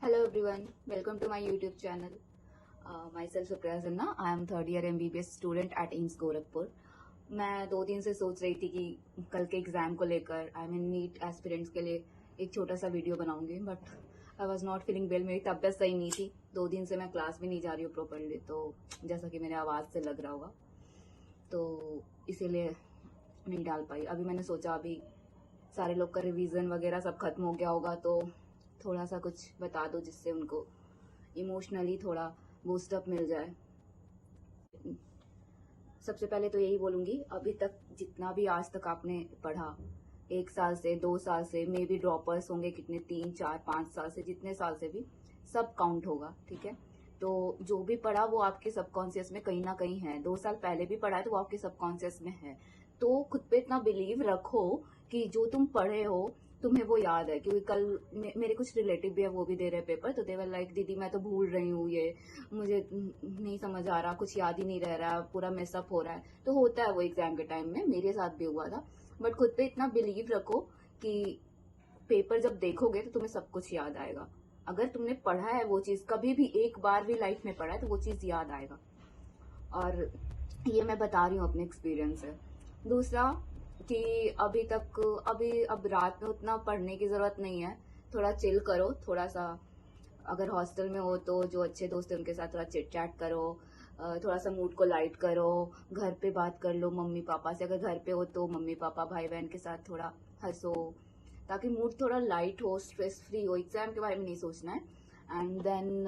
Hello everyone, welcome to my YouTube channel. Myself Supriya Sinha. I am third year MBBS student at AIIMS Gorakhpur. मैं 2 दिन से सोच रही थी कि कल के एग्जाम को लेकर नीट एस्पिरेंट्स के लिए एक छोटा सा वीडियो बनाऊंगी, but I was not feeling well. मेरी तबीयत सही नहीं थी. 2 दिन से मैं क्लास भी नहीं जा रही हूँ प्रॉपरली, तो जैसा कि मेरे आवाज़ से लग रहा होगा, तो इसीलिए नहीं डाल पाई. अभी मैंने सोचा अभी सारे लोग का रिवीजन वगैरह सब खत्म हो गया होगा, तो थोड़ा सा कुछ बता दो जिससे उनको इमोशनली थोड़ा बूस्टअप मिल जाए. सबसे पहले तो यही बोलूंगी, अभी तक जितना भी आज तक आपने पढ़ा, 1 साल से 2 साल से, मे बी ड्रॉपर्स होंगे कितने, 3 4 5 साल से, जितने साल से भी, सब काउंट होगा. ठीक है, तो जो भी पढ़ा वो आपके सबकॉन्शियस में कहीं ना कहीं है. 2 साल पहले भी पढ़ा है तो वो आपके सबकॉन्शियस में है. तो खुद पे इतना बिलीव रखो कि जो तुम पढ़े हो तुम्हें वो याद है. क्योंकि कल मेरे कुछ रिलेटिव भी है, वो भी दे रहे पेपर, तो दे वर लाइक दीदी मैं तो भूल रही हूँ, ये मुझे नहीं समझ आ रहा, कुछ याद ही नहीं रह रहा, पूरा मेसअप हो रहा है. तो होता है वो एग्जाम के टाइम में, मेरे साथ भी हुआ था. बट खुद पे इतना बिलीव रखो कि पेपर जब देखोगे तो तुम्हें सब कुछ याद आएगा. अगर तुमने पढ़ा है वो चीज, कभी भी एक बार भी लाइफ में पढ़ा है, तो वो चीज याद आएगा. और ये मैं बता रही हूँ अपने एक्सपीरियंस से. दूसरा कि अब रात में उतना पढ़ने की जरूरत नहीं है. थोड़ा चिल करो, थोड़ा सा. अगर हॉस्टल में हो तो जो अच्छे दोस्त हैं उनके साथ थोड़ा चिट चैट करो, थोड़ा सा मूड को लाइट करो. घर पे बात कर लो मम्मी पापा से, अगर घर पे हो तो मम्मी पापा भाई बहन के साथ थोड़ा हंसो, ताकि मूड थोड़ा लाइट हो, स्ट्रेस फ्री हो. एग्जाम के बारे में नहीं सोचना है. एंड देन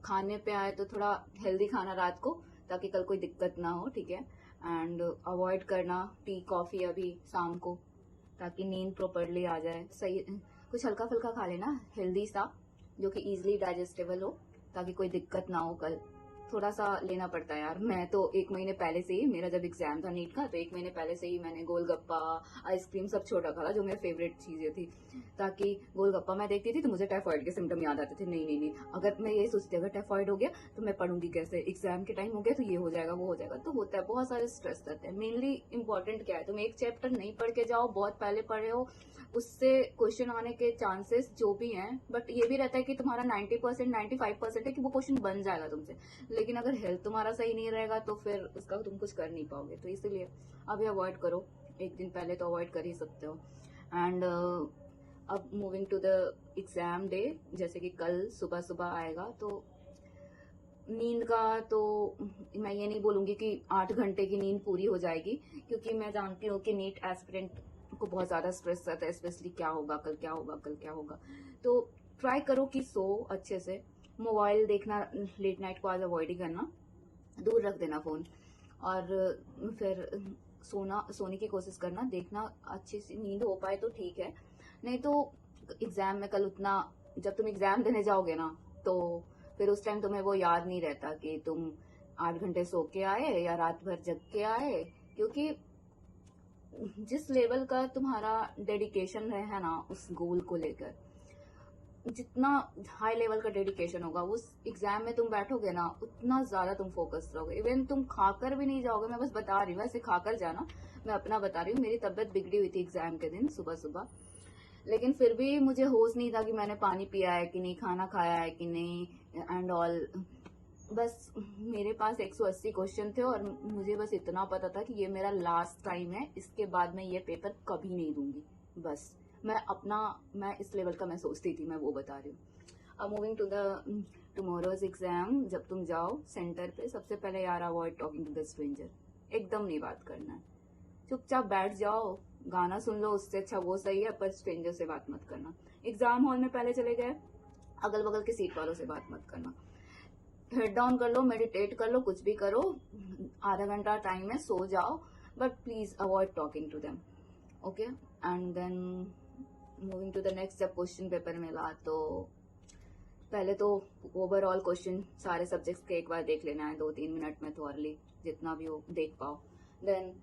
खाने पे आए तो थोड़ा हेल्दी खाना रात को, ताकि कल कोई दिक्कत ना हो. ठीक है, एंड अवॉइड करना टी कॉफी अभी शाम को, ताकि नींद प्रॉपरली आ जाए. सही कुछ हल्का फुल्का खा लेना, हेल्दी सा, जो कि इजीली डाइजेस्टेबल हो, ताकि कोई दिक्कत ना हो कल. थोड़ा सा लेना पड़ता है यार. मैं तो 1 महीने पहले से ही, मेरा जब एग्जाम था नीट का, तो 1 महीने पहले से ही मैंने गोलगप्पा आइसक्रीम सब छोड़ रखा था, जो मेरी फेवरेट चीजें थी. ताकि गोलगप्पा मैं देखती थी तो मुझे टाइफाइड के सिम्टम याद आते थे. नहीं नहीं नहीं, अगर मैं ये सोचती अगर टाइफाइड हो गया तो मैं पढ़ूंगी कैसे, एग्जाम के टाइम हो गया तो ये हो जाएगा वो हो जाएगा. तो होता है, बहुत सारे स्ट्रेस रहते हैं. मेनली इंपॉर्टेंट क्या है, तुम एक चैप्टर नहीं पढ़ के जाओ, बहुत पहले पढ़े हो, उससे क्वेश्चन आने के चांसेस जो भी हैं, बट ये भी रहता है कि तुम्हारा 90% 95% है कि वो क्वेश्चन बन जाएगा तुमसे. लेकिन अगर हेल्थ तुम्हारा सही नहीं रहेगा तो फिर उसका तुम कुछ कर नहीं पाओगे. तो इसीलिए अभी अवॉइड करो. एक दिन पहले तो अवॉइड कर ही सकते हो. एंड अब moving to the exam day, जैसे कि कल सुबह सुबह आएगा, तो नींद का तो मैं ये नहीं बोलूंगी कि 8 घंटे की नींद पूरी हो जाएगी, क्योंकि मैं जानती हूँ कि नीट एस्पिरेंट को बहुत ज्यादा स्ट्रेस रहता है, स्पेशली क्या होगा कल, क्या होगा कल, क्या होगा. तो ट्राई करो कि सो अच्छे से. मोबाइल देखना लेट नाइट को आज अवॉइड ही करना, दूर रख देना फोन. और फिर सोने की कोशिश करना, देखना अच्छी सी नींद हो पाए तो ठीक है. नहीं तो एग्जाम में कल उतना, जब तुम एग्जाम देने जाओगे ना, तो फिर उस टाइम तुम्हें वो याद नहीं रहता कि तुम 8 घंटे सो के आए या रात भर जग के आए. क्योंकि जिस लेवल का तुम्हारा डेडिकेशन है ना उस गोल को लेकर, जितना हाई लेवल का डेडिकेशन होगा, उस एग्जाम में तुम बैठोगे ना, उतना ज्यादा तुम फोकस रहोगे. इवन तुम खाकर भी नहीं जाओगे. मैं बस बता रही हूँ, ऐसे खाकर जाना, मैं अपना बता रही हूँ. मेरी तबियत बिगड़ी हुई थी एग्जाम के दिन सुबह सुबह, लेकिन फिर भी मुझे होश नहीं था कि मैंने पानी पिया है कि नहीं, खाना खाया है कि नहीं, एंड ऑल. बस मेरे पास 180 क्वेश्चन थे और मुझे बस इतना पता था कि ये मेरा लास्ट टाइम है, इसके बाद मैं ये पेपर कभी नहीं दूंगी. बस मैं इस लेवल का मैं सोचती थी, मैं वो बता रही हूँ. अब moving to the tomorrow's exam, जब तुम जाओ सेंटर पे, सबसे पहले यार avoid talking to the stranger. एकदम नहीं बात करना है. चुपचाप बैठ जाओ, गाना सुन लो, उससे अच्छा वो सही है, पर स्ट्रेंजर से बात मत करना. एग्जाम हॉल में पहले चले गए, अगल बगल के सीट वालों से बात मत करना. हेड डाउन कर लो, मेडिटेट कर लो, कुछ भी करो, आधा घंटा टाइम है, सो जाओ, but please avoid talking to them. Okay, and then moving to the next, जब क्वेश्चन पेपर मिला तो पहले तो ओवरऑल क्वेश्चन सारे सब्जेक्ट्स के एक बार देख लेना है, 2-3 मिनट में थोरली, जितना भी हो देख पाओ. देन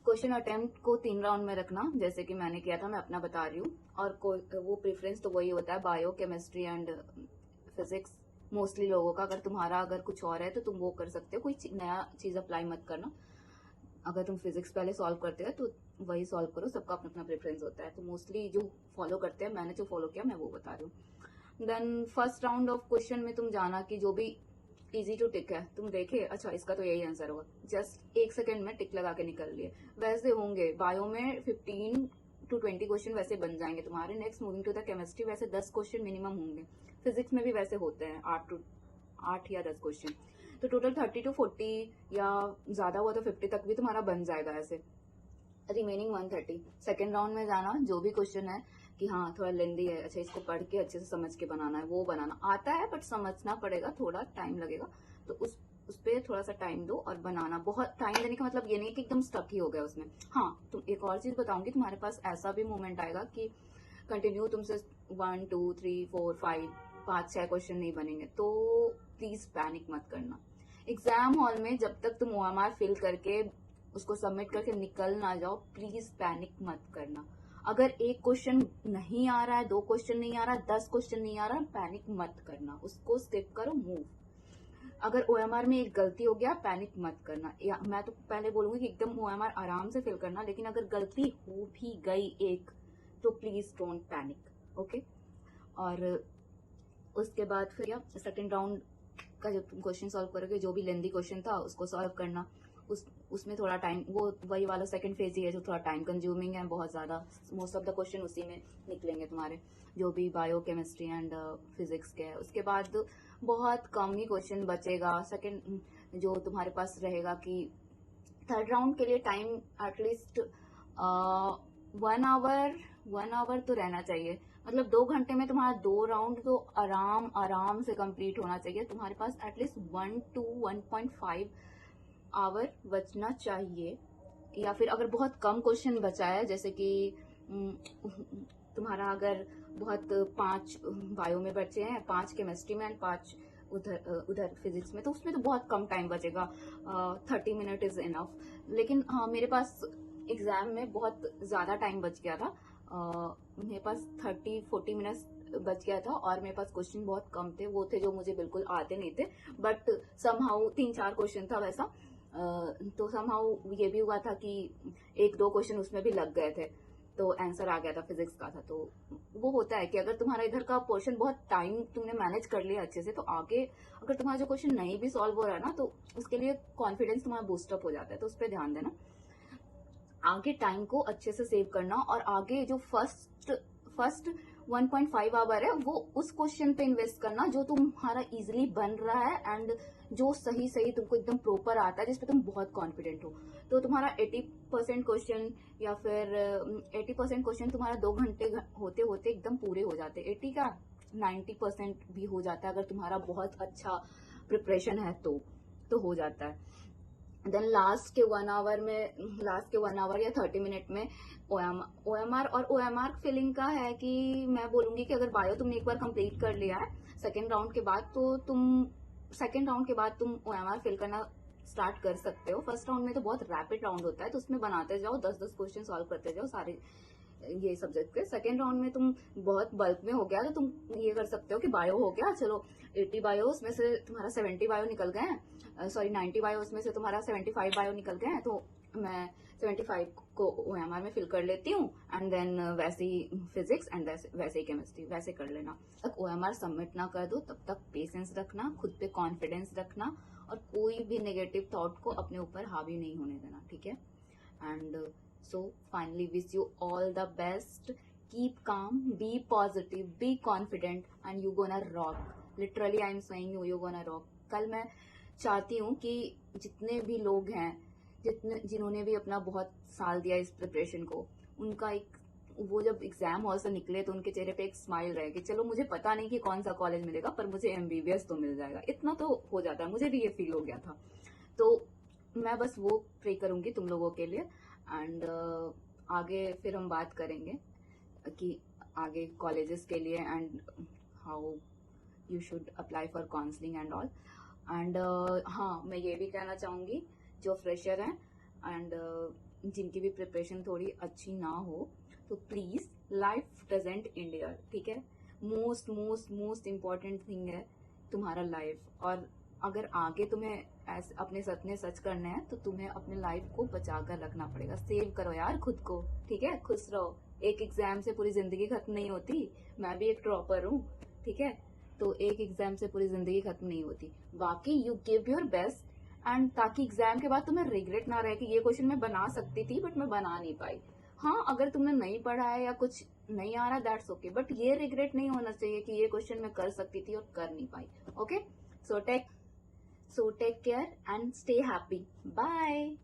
क्वेश्चन अटेम्प्ट को 3 राउंड में रखना, जैसे कि मैंने किया था, मैं अपना बता रही हूँ. और वो प्रेफरेंस तो वही होता है, bio, chemistry and physics mostly लोगों का. अगर कुछ और है तो तुम वो कर सकते हो, कोई नया चीज अप्लाई मत करना. अगर तुम फिजिक्स पहले सॉल्व करते हो तो वही सॉल्व करो, सबका अपना अपना प्रेफरेंस होता है. तो मोस्टली जो फॉलो करते हैं, मैंने जो फॉलो किया मैं वो बता रही हूँ. Then first round of question में तुम जाना कि जो भी इजी टू टिक है तुम देखे, अच्छा इसका तो यही आंसर होगा, जस्ट 1 सेकेंड में टिक लगा के निकल लिए। वैसे होंगे बायो में 15 to 20 क्वेश्चन वैसे बन जाएंगे तुम्हारे। Next moving to the chemistry, वैसे 10 क्वेश्चन मिनिमम होंगे। फिजिक्स में भी वैसे होते हैं 8 या 10 क्वेश्चन, तो टोटल 30 to 40 या ज्यादा हुआ तो 50 तक भी तुम्हारा बन जाएगा ऐसे। रिमेनिंग 130 सेकेंड राउंड में जाना, जो भी क्वेश्चन है कि हाँ थोड़ा लेंदी है, अच्छा इसको पढ़ के अच्छे से समझ के बनाना है, वो बनाना आता है बट समझना पड़ेगा, थोड़ा टाइम लगेगा, तो उस पर थोड़ा सा टाइम दो और बनाना। बहुत टाइम देने का मतलब ये नहीं कि एकदम स्टक ही हो गया उसमें। हाँ तुम एक और चीज बताऊंगी, तुम्हारे पास ऐसा भी मोमेंट आएगा कि कंटिन्यू तुमसे 1 2 3 4 5 5 6 क्वेश्चन नहीं बनेंगे, तो प्लीज पैनिक मत करना। एग्जाम हॉल में जब तक तुम OMR फिल करके उसको सबमिट करके निकल ना जाओ, प्लीज पैनिक मत करना। अगर एक क्वेश्चन नहीं आ रहा है, 2 क्वेश्चन नहीं आ रहा है, 10 क्वेश्चन नहीं आ रहा, पैनिक मत करना, उसको स्किप करो, मूव। अगर OMR में एक गलती हो गया, पैनिक मत करना। या मैं तो पहले बोलूंगी कि एकदम OMR आराम से फिल करना, लेकिन अगर गलती हो भी गई एक, तो प्लीज डोंट पैनिक, ओके। और उसके बाद फिर सेकेंड राउंड का जब तुम क्वेश्चन सॉल्व करोगे, जो भी लेंदी क्वेश्चन था उसको सॉल्व करना। उसमें थोड़ा टाइम, वो वही वाला सेकंड फेज ही है जो थोड़ा टाइम कंज्यूमिंग है बहुत ज्यादा। मोस्ट ऑफ द क्वेश्चन उसी में निकलेंगे तुम्हारे, जो भी बायो केमिस्ट्री एंड फिजिक्स के है। उसके बाद बहुत कम ही क्वेश्चन बचेगा सेकंड जो तुम्हारे पास रहेगा। कि थर्ड राउंड के लिए टाइम एटलीस्ट 1 आवर तो रहना चाहिए, मतलब 2 घंटे में तुम्हारा 2 राउंड तो आराम से कंप्लीट होना चाहिए। तुम्हारे पास एटलीस्ट 1 to 1.5 आवर बचना चाहिए। या फिर अगर बहुत कम क्वेश्चन बचा है, जैसे कि तुम्हारा अगर बहुत 5 बायो में बचे हैं, 5 केमिस्ट्री में एंड 5 उधर फिजिक्स में, तो उसमें तो बहुत कम टाइम बचेगा, 30 मिनट इज इनफ। लेकिन हाँ मेरे पास एग्जाम में बहुत ज्यादा टाइम बच गया था, मेरे पास 30-40 मिनट्स बच गया था, और मेरे पास क्वेश्चन बहुत कम थे, वो थे जो मुझे बिल्कुल आते नहीं थे, बट समहाउ 3-4 क्वेश्चन था वैसा। तो समहाउ ये भी हुआ था कि 1-2 क्वेश्चन उसमें भी लग गए थे, तो आंसर आ गया था, फिजिक्स का था। तो वो होता है कि अगर तुम्हारा इधर का पोर्शन बहुत टाइम तुमने मैनेज कर लिया अच्छे से, तो आगे अगर तुम्हारा जो क्वेश्चन नहीं भी सॉल्व हो रहा है ना, तो उसके लिए कॉन्फिडेंस तुम्हारा बूस्टअप हो जाता है, तो उस पर ध्यान देना। आगे टाइम को अच्छे से सेव करना, और आगे जो फर्स्ट 1.5 आवर है वो उस क्वेश्चन पे इन्वेस्ट करना जो तुम्हारा इजीली बन रहा है एंड जो सही तुमको एकदम प्रॉपर आता है, जिसपे तुम बहुत कॉन्फिडेंट हो। तो तुम्हारा 80% क्वेश्चन या फिर 80% क्वेश्चन तुम्हारा 2 घंटे होते होते एकदम पूरे हो जाते हैं। 80 का 90% भी हो जाता है अगर तुम्हारा बहुत अच्छा प्रिपरेशन है तो हो जाता है। देन लास्ट के 1 आवर या 30 मिनट में OMR और OMR फिलिंग का है कि मैं बोलूंगी कि अगर बायो तुमने एक बार कंप्लीट कर लिया है सेकेंड राउंड के बाद, तो तुम OMR फिल करना स्टार्ट कर सकते हो। फर्स्ट राउंड में तो बहुत रैपिड राउंड होता है, तो उसमें बनाते जाओ, 10-10 क्वेश्चन सॉल्व करते जाओ सारे ये सब्जेक्ट के। सेकेंड राउंड में तुम बहुत बल्क में हो गया, तो तुम ये कर सकते हो कि बायो हो गया, चलो 80 बायो उसमें से तुम्हारा 70 बायो निकल गए हैं, 90 बायो उसमें से तुम्हारा 75 बायो निकल गए हैं, तो मैं 75 को OMR में फिल कर लेती हूँ, एंड देन वैसे ही फिजिक्स एंड वैसे ही केमिस्ट्री वैसे कर लेना। तक OMR सबमिट ना कर दो तब तक पेशेंस रखना, खुद पे कॉन्फिडेंस रखना, और कोई भी नेगेटिव थॉट को अपने ऊपर हावी नहीं होने देना, ठीक है। And so finally wish you all the best, keep calm, be positive, be confident, and you gonna rock, literally I am saying you gonna rock। कल मैं चाहती हूँ कि जितने भी लोग हैं, जिन्होंने भी अपना बहुत साल दिया इस प्रिपरेशन को, उनका एक वो जब एग्जाम हॉल से निकले तो उनके चेहरे पे एक स्माइल रहे कि चलो मुझे पता नहीं कि कौन सा कॉलेज मिलेगा, पर मुझे MBBS तो मिल जाएगा, इतना तो हो जाता है। मुझे भी ये फील हो गया था, तो मैं बस वो प्रे करूंगी तुम लोगों के लिए। एंड आगे फिर हम बात करेंगे कि आगे कॉलेजेस के लिए and how you should apply for counselling and all. And हाँ मैं ये भी कहना चाहूंगी, जो फ्रेशर हैं एंड जिनकी भी प्रिपरेशन थोड़ी अच्छी ना हो, तो प्लीज लाइफ डजंट इंडिया, ठीक है। मोस्ट इम्पॉर्टेंट थिंग है तुम्हारा लाइफ, और अगर आगे तुम्हें अपने सपने सच करने हैं तो तुम्हें अपने लाइफ को बचा कर रखना पड़ेगा। सेव करो यार खुद को, ठीक है, खुश रहो। एक एग्जाम से पूरी जिंदगी खत्म नहीं होती, मैं भी एक टॉपर हूँ, ठीक है। तो एक एग्जाम से पूरी जिंदगी खत्म नहीं होती। बाकी you give your best, and ताकि एग्जाम के बाद तुम्हें रिग्रेट ना रहे कि ये क्वेश्चन मैं बना सकती थी बट मैं बना नहीं पाई। हाँ, अगर तुमने नहीं पढ़ा है या कुछ नहीं आ रहा, दैट्स ओके, बट ये रिग्रेट नहीं होना चाहिए कि ये क्वेश्चन मैं कर सकती थी और कर नहीं पाई। Okay, so take care and stay happy. Bye.